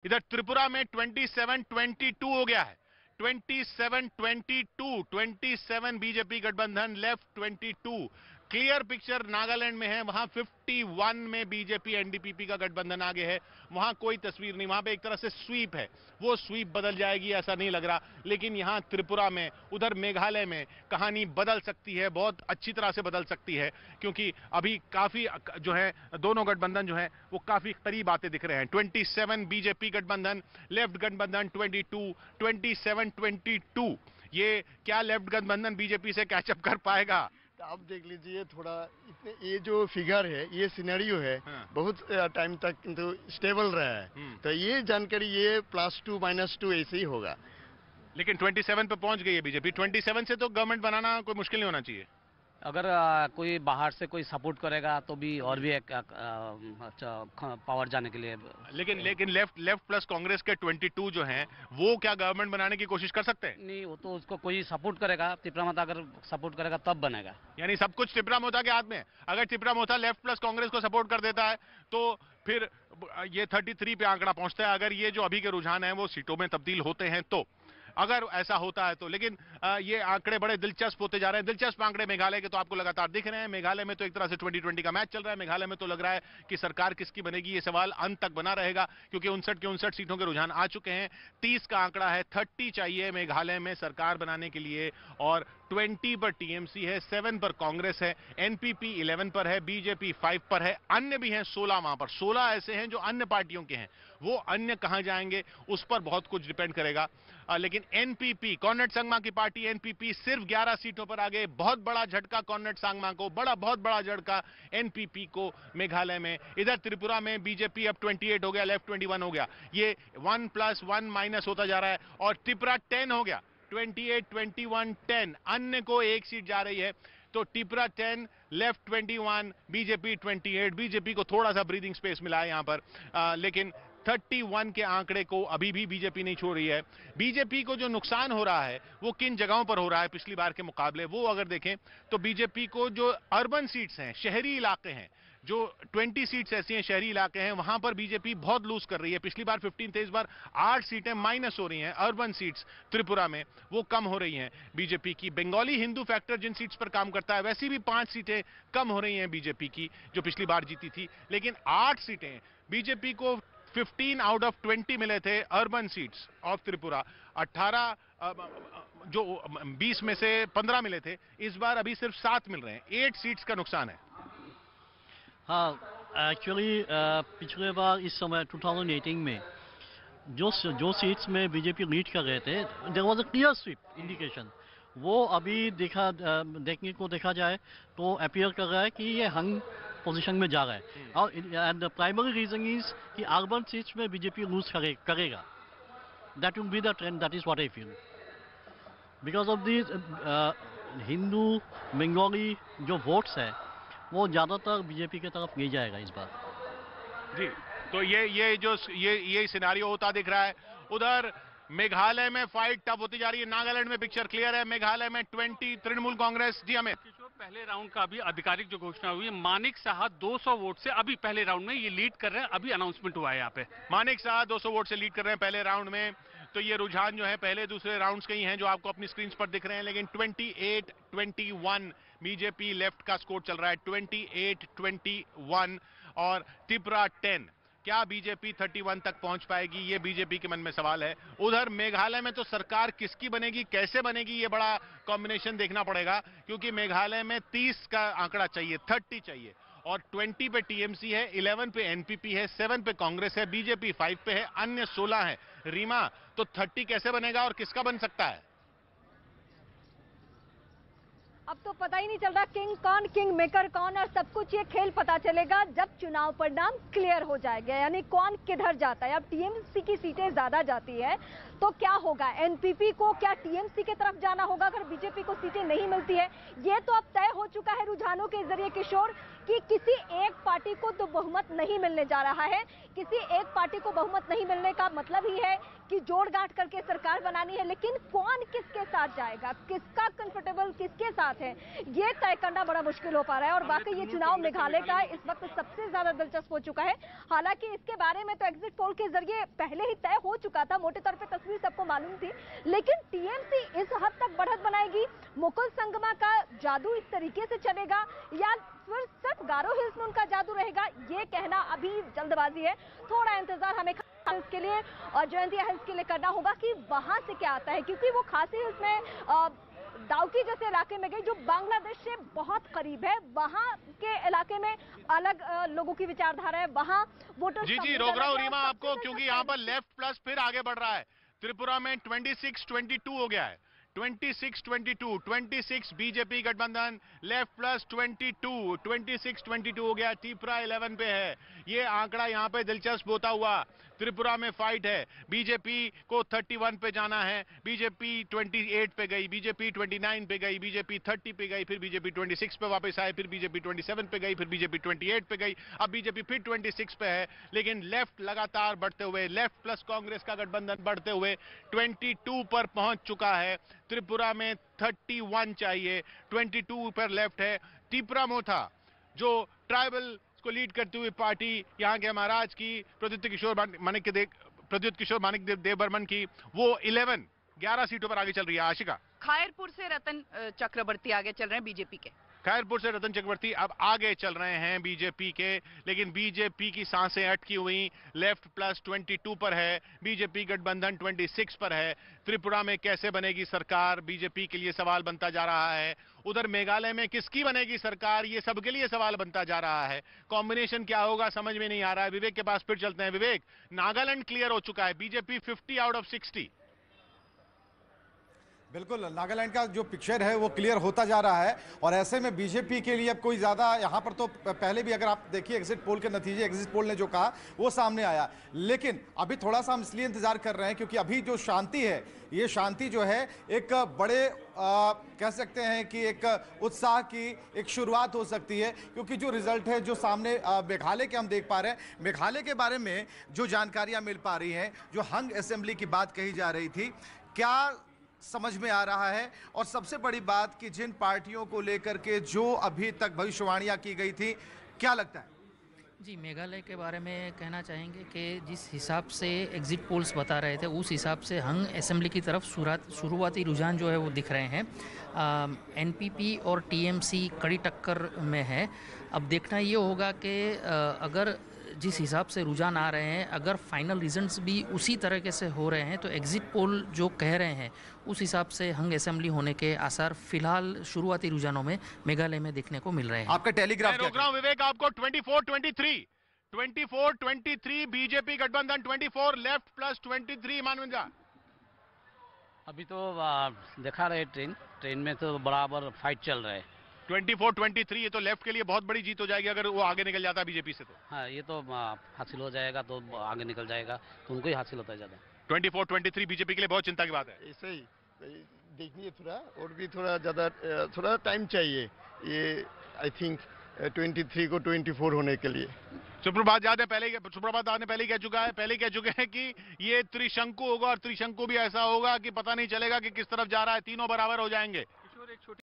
इधर त्रिपुरा में 27-22 हो गया है। 27-22, 27 बीजेपी गठबंधन, लेफ्ट 22। क्लियर पिक्चर नागालैंड में है, वहां 51 में बीजेपी एनडीपीपी का गठबंधन आगे है। वहां कोई तस्वीर नहीं, वहां पे एक तरह से स्वीप है। वो स्वीप बदल जाएगी ऐसा नहीं लग रहा, लेकिन यहां त्रिपुरा में, उधर मेघालय में कहानी बदल सकती है, बहुत अच्छी तरह से बदल सकती है, क्योंकि अभी काफी जो है दोनों गठबंधन जो है वो काफी करीब आते दिख रहे हैं। 27 बीजेपी गठबंधन, लेफ्ट गठबंधन 22, 27-22। ये क्या लेफ्ट गठबंधन बीजेपी से कैचअप कर पाएगा? तो आप देख लीजिए थोड़ा, इतने ये जो फिगर है, ये सिनेरियो है, हाँ। बहुत टाइम तक किंतु स्टेबल रहा है। तो ये जानकारी, ये +2 -2 ऐसे ही होगा। लेकिन 27 पे पहुंच गई है बीजेपी। 27 से तो गवर्नमेंट बनाना कोई मुश्किल नहीं होना चाहिए। अगर कोई बाहर से कोई सपोर्ट करेगा तो भी और भी एक पावर जाने के लिए। लेकिन लेफ्ट प्लस कांग्रेस के 22 जो हैं, वो क्या गवर्नमेंट बनाने की कोशिश कर सकते हैं? नहीं, वो तो उसको कोई सपोर्ट करेगा, तिपरामता अगर सपोर्ट करेगा तब बनेगा। यानी सब कुछ तिपरामोता के हाथ में है। अगर तिपरामोता लेफ्ट प्लस कांग्रेस को सपोर्ट कर देता है तो फिर ये 33 पे आंकड़ा पहुंचता है। अगर ये जो अभी के रुझान है वो सीटों में तब्दील होते हैं तो, अगर ऐसा होता है तो। लेकिन ये आंकड़े बड़े दिलचस्प होते जा रहे हैं। दिलचस्प आंकड़े मेघालय के तो आपको लगातार दिख रहे हैं। मेघालय में तो एक तरह से 2020 का मैच चल रहा है। मेघालय में तो लग रहा है कि सरकार किसकी बनेगी ये सवाल अंत तक बना रहेगा, क्योंकि 59 के 59 सीटों के रुझान आ चुके हैं। 30 का आंकड़ा है, 30 चाहिए मेघालय में सरकार बनाने के लिए, और 20 पर टीएमसी है, 7 पर कांग्रेस है, एनपीपी 11 पर है, बीजेपी 5 पर है, अन्य भी हैं 16 वहां पर। 16 ऐसे हैं जो अन्य पार्टियों के हैं। वो अन्य कहां जाएंगे उस पर बहुत कुछ डिपेंड करेगा। लेकिन एनपीपी, कॉर्नेड संगमा की पार्टी एनपीपी सिर्फ 11 सीटों पर आगे। बहुत बड़ा झटका कॉर्नेड संगमा को, बहुत बड़ा झटका एनपीपी को मेघालय में। इधर त्रिपुरा में बीजेपी अब 28 हो गया, लेफ्ट 21 हो गया। ये 1 + 1 माइनस होता जा रहा है, और त्रिपुरा 10 हो गया। 28, 21, 10, अन्य को एक सीट जा रही है। तो त्रिपुरा 10, लेफ्ट 21, बीजेपी 28। बीजेपी को थोड़ा सा ब्रीदिंग स्पेस मिला है यहां पर, लेकिन 31 के आंकड़े को अभी भी बीजेपी नहीं छोड़ रही है। बीजेपी को जो नुकसान हो रहा है वो किन जगहों पर हो रहा है पिछली बार के मुकाबले, वो अगर देखें तो बीजेपी को जो अर्बन सीट्स हैं, शहरी इलाके हैं, जो 20 सीट्स ऐसी हैं शहरी इलाके हैं, वहां पर बीजेपी बहुत लूज कर रही है। पिछली बार 15 थे, इस बार 8 सीटें माइनस हो रही हैं। अर्बन सीट्स त्रिपुरा में वो कम हो रही हैं बीजेपी की। बंगाली हिंदू फैक्टर जिन सीट्स पर काम करता है, वैसी भी 5 सीटें कम हो रही हैं बीजेपी की, जो पिछली बार जीती थी। लेकिन 8 सीटें बीजेपी को, 15 आउट ऑफ 20 मिले थे अर्बन सीट्स ऑफ त्रिपुरा। 18 जो 20 में से 15 मिले थे, इस बार अभी सिर्फ 7 मिल रहे हैं। 8 सीट्स का नुकसान है। हाँ, एक्चुअली पिछले बार इस समय 2018 में जो सीट्स में बीजेपी लीड कर रहे थे, there was a clear sweep indication. वो अभी देखने को देखा जाए तो अपीयर कर रहा है कि ये हंग पोजीशन में जा रहा है। और and the primary reason is कि अर्बन सीट्स में बीजेपी लूज करेगा। That will be the trend, that is what I feel, because of this Hindu Bengali जो वोट्स है वो ज्यादातर बीजेपी की तरफ नहीं जाएगा इस बार। जी, तो ये सिनेरियो होता दिख रहा है। उधर मेघालय में फाइट टफ होती जा रही है। नागालैंड में पिक्चर क्लियर है। मेघालय में 20 तृणमूल कांग्रेस। जी हमें पहले राउंड का अभी आधिकारिक जो घोषणा हुई है, मानिक साहा 200 वोट से अभी पहले राउंड में ये लीड कर रहे हैं। अभी अनाउंसमेंट हुआ है यहाँ पे। मानिक साहा 200 वोट से लीड कर रहे हैं पहले राउंड में। तो ये रुझान जो है पहले दूसरे राउंड्स के ही हैं जो आपको अपनी स्क्रीन पर दिख रहे हैं। लेकिन 28-21 बीजेपी लेफ्ट का स्कोर चल रहा है, 28-21। और त्रिपुरा 10, क्या बीजेपी 31 तक पहुंच पाएगी, ये बीजेपी के मन में सवाल है। उधर मेघालय में तो सरकार किसकी बनेगी, कैसे बनेगी, ये बड़ा कॉम्बिनेशन देखना पड़ेगा, क्योंकि मेघालय में 30 का आंकड़ा चाहिए, 30 चाहिए। और 20 पे टीएमसी है, 11 पे एनपीपी है, 7 पे कांग्रेस है, बीजेपी 5 पे है, अन्य 16 है। रीमा, तो 30 कैसे बनेगा और किसका बन सकता है? अब तो पता ही नहीं चल रहा किंग कौन, किंग मेकर कौन, और सब कुछ ये खेल पता चलेगा जब चुनाव परिणाम क्लियर हो जाएगा, यानी कौन किधर जाता है। अब टीएमसी की सीटें ज्यादा जाती है तो क्या होगा, एनपीपी को क्या टीएमसी की तरफ जाना होगा अगर बीजेपी को सीटें नहीं मिलती है। ये तो अब तय हो चुका है रुझानों के जरिए किशोर, कि किसी एक पार्टी को तो बहुमत नहीं मिलने जा रहा है। किसी एक पार्टी को बहुमत नहीं मिलने का मतलब ही है कि जोड़ गांठ करके सरकार बनानी है। लेकिन कौन किसके साथ जाएगा, किसका कंफर्टेबल किसके साथ साथ हैं, ये तय करना बड़ा मुश्किल हो पा रहा है। और वाकई ये चुनाव मेघालय का इस वक्त सबसे ज्यादा दिलचस्प हो चुका है। हालांकि इसके बारे में तो एग्जिट पोल के जरिए पहले ही तय हो चुका था, मोटे तौर पे तस्वीर सबको मालूम थी, लेकिन टीएमसी इस हद तक बढ़त बनाएगी, मुकुल संगमा का जादू इस तरीके से चलेगा या फिर सिर्फ गारो हिल्स में उनका जादू रहेगा, ये कहना अभी जल्दबाजी है। थोड़ा इंतजार हमें हिल्स के लिए और जयंतिया हिल्स के लिए करना होगा कि वहां से क्या आता है, क्योंकि वो खासी हिल्स में दाउकी जैसे इलाके में गई जो बांग्लादेश से बहुत करीब है, वहां के इलाके में अलग लोगों की विचारधारा है, वहां वोटर जी रोक रहा हूं रीमा आपको, क्योंकि यहाँ पर लेफ्ट प्लस फिर आगे बढ़ रहा है। त्रिपुरा में 26-22 हो गया है, 26-22 बीजेपी गठबंधन, लेफ्ट प्लस 26-22 हो गया, त्रिपुरा 11 पे है। ये आंकड़ा यहाँ पे दिलचस्प होता हुआ त्रिपुरा में फाइट है। बीजेपी को 31 पे जाना है, बीजेपी 28 पे गई, बीजेपी 29 पे गई, बीजेपी 30 पे गई, फिर बीजेपी 26 पे वापस आए, फिर बीजेपी 27 पे गई, फिर बीजेपी 28 पे गई, अब बीजेपी फिर 26 पे है। लेकिन लेफ्ट लगातार बढ़ते हुए, लेफ्ट प्लस कांग्रेस का गठबंधन बढ़ते हुए 22 पर पहुंच चुका है। त्रिपुरा में 31 चाहिए, 22 पर लेफ्ट है। त्रिपुरा मोथा जो ट्राइबल को लीड करती हुई पार्टी यहाँ के महाराज की प्रद्युत किशोर मानिक देव बर्मन की, वो 11 सीटों पर आगे चल रही है। आशिका, खायरपुर से रतन चक्रवर्ती आगे चल रहे हैं बीजेपी के। खैरपुर से रतन चक्रवर्ती अब आगे चल रहे हैं बीजेपी के, लेकिन बीजेपी की सांसें अटकी हुई लेफ्ट प्लस 22 पर है, बीजेपी गठबंधन 26 पर है। त्रिपुरा में कैसे बनेगी सरकार, बीजेपी के लिए सवाल बनता जा रहा है। उधर मेघालय में किसकी बनेगी सरकार, ये सबके लिए सवाल बनता जा रहा है। कॉम्बिनेशन क्या होगा समझ में नहीं आ रहा है। विवेक के पास फिर चलते हैं। विवेक, नागालैंड क्लियर हो चुका है, बीजेपी 50 आउट ऑफ 60। बिल्कुल, नागालैंड का जो पिक्चर है वो क्लियर होता जा रहा है और ऐसे में बीजेपी के लिए अब कोई ज़्यादा यहाँ पर, तो पहले भी अगर आप देखिए एग्जिट पोल के नतीजे, एग्जिट पोल ने जो कहा वो सामने आया, लेकिन अभी थोड़ा सा हम इसलिए इंतजार कर रहे हैं क्योंकि अभी जो शांति है, ये शांति जो है एक बड़े कह सकते हैं कि एक उत्साह की एक शुरुआत हो सकती है, क्योंकि जो रिजल्ट है जो सामने मेघालय के हम देख पा रहे हैं, मेघालय के बारे में जो जानकारियाँ मिल पा रही हैं, जो हंग असेंबली की बात कही जा रही थी, क्या समझ में आ रहा है। और सबसे बड़ी बात कि जिन पार्टियों को लेकर के जो अभी तक भविष्यवाणियां की गई थी, क्या लगता है? जी, मेघालय के बारे में कहना चाहेंगे कि जिस हिसाब से एग्जिट पोल्स बता रहे थे उस हिसाब से हंग असेंबली की तरफ शुरुआती रुझान जो है वो दिख रहे हैं। एनपीपी और टीएमसी कड़ी टक्कर में है। अब देखना ये होगा कि अगर जिस हिसाब से रुझान आ रहे हैं, अगर फाइनल रिजल्ट्स भी उसी तरीके से हो रहे हैं तो एग्जिट पोल जो कह रहे हैं उस हिसाब से हंग असेंबली होने के आसार फिलहाल शुरुआती रुझानों में मेघालय में देखने को मिल रहे हैं। आपका टेलीग्राफ रोक रहा हूं विवेक आपको। 24-23 बीजेपी गठबंधन, 24 लेफ्ट प्लस 23 मानवेंद्र। अभी तो दिखा रहे ट्रेन में तो बराबर फाइट चल रहा है। 24-23 ये तो लेफ्ट के लिए बहुत बड़ी जीत हो जाएगी अगर वो आगे निकल जाता है बीजेपी से। तो हाँ, ये तो हासिल हो जाएगा तो आगे निकल जाएगा, तो उनको ही हासिल होता है ज्यादा। 24-23 बीजेपी के लिए बहुत चिंता की बात है। ऐसे ही देखिए, थोड़ा और भी थोड़ा टाइम चाहिए, ये आई थिंक 23 को 24 होने के लिए। सुप्रभात याद है पहले ही कह चुका है, पहले कह चुके हैं कि ये त्रिशंकु होगा और त्रिशंकु भी ऐसा होगा कि पता नहीं चलेगा कि किस तरफ जा रहा है, तीनों बराबर हो जाएंगे।